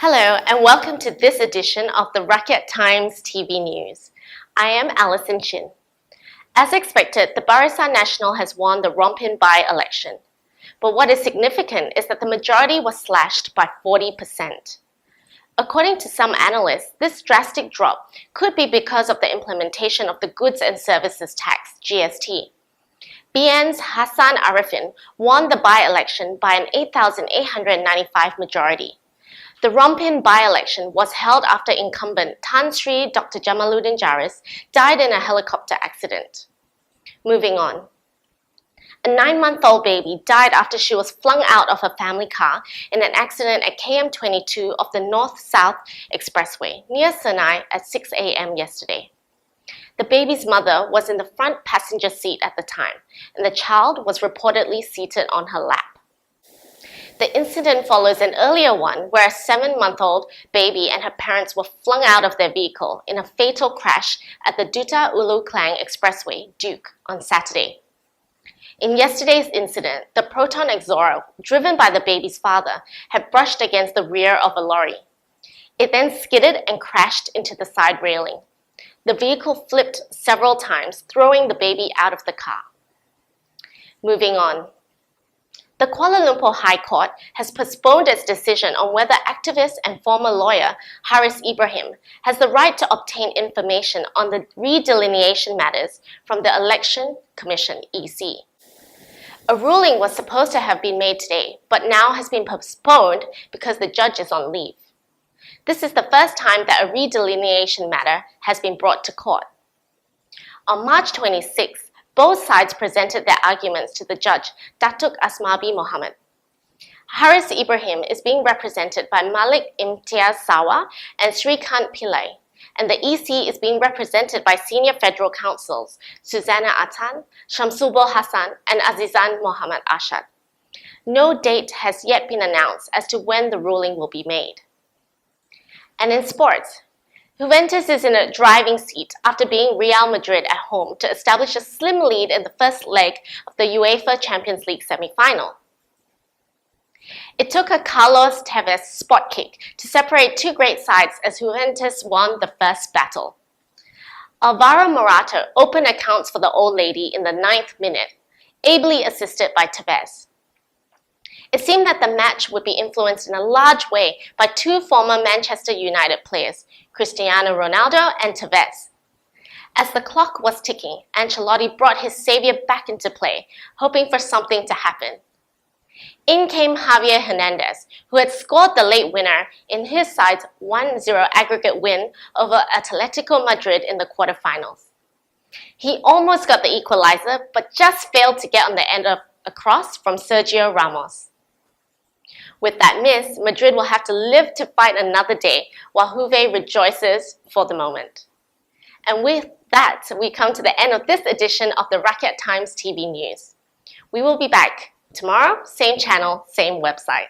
Hello and welcome to this edition of the Rakyat Times TV News. I am Alison Chin. As expected, the Barisan Nasional has won the Rompin by-election. But what is significant is that the majority was slashed by 40%. According to some analysts, this drastic drop could be because of the implementation of the Goods and Services Tax, GST. BN's Hassan Arifin won the by-election by an 8,895 majority. The Rompin by-election was held after incumbent Tan Sri Dr. Jamaluddin Jaris died in a helicopter accident. Moving on. A 9-month-old baby died after she was flung out of her family car in an accident at km22 of the North-South Expressway near Senai at 6 a.m. yesterday. The baby's mother was in the front passenger seat at the time, and the child was reportedly seated on her lap. The incident follows an earlier one where a 7-month-old baby and her parents were flung out of their vehicle in a fatal crash at the Duta Ulu Klang Expressway, Duke, on Saturday. In yesterday's incident, the Proton Explorer, driven by the baby's father, had brushed against the rear of a lorry. It then skidded and crashed into the side railing. The vehicle flipped several times, throwing the baby out of the car. Moving on. The Kuala Lumpur High Court has postponed its decision on whether activist and former lawyer Haris Ibrahim has the right to obtain information on the redelineation matters from the Election Commission, EC. A ruling was supposed to have been made today, but now has been postponed because the judge is on leave. This is the first time that a redelineation matter has been brought to court. On March 26th, both sides presented their arguments to the judge, Datuk Asmabi Mohammed. Haris Ibrahim is being represented by Malik Imtiaz Sawa and Srikant Pillai, and the EC is being represented by senior federal counsels Susanna Atan, Shamsubul Hassan, and Azizan Muhammad Ashad. No date has yet been announced as to when the ruling will be made. And in sports, Juventus is in a driving seat after beating Real Madrid at home to establish a slim lead in the first leg of the UEFA Champions League semi-final. It took a Carlos Tevez spot kick to separate two great sides as Juventus won the first battle. Alvaro Morata opened accounts for the old lady in the 9th minute, ably assisted by Tevez. It seemed that the match would be influenced in a large way by two former Manchester United players, Cristiano Ronaldo and Tevez. As the clock was ticking, Ancelotti brought his saviour back into play, hoping for something to happen. In came Javier Hernandez, who had scored the late winner in his side's 1-0 aggregate win over Atletico Madrid in the quarterfinals. He almost got the equaliser, but just failed to get on the end of a cross from Sergio Ramos. With that miss, Madrid will have to live to fight another day, while Juve rejoices for the moment. And with that, we come to the end of this edition of the Rakyat Times TV News. We will be back tomorrow, same channel, same website.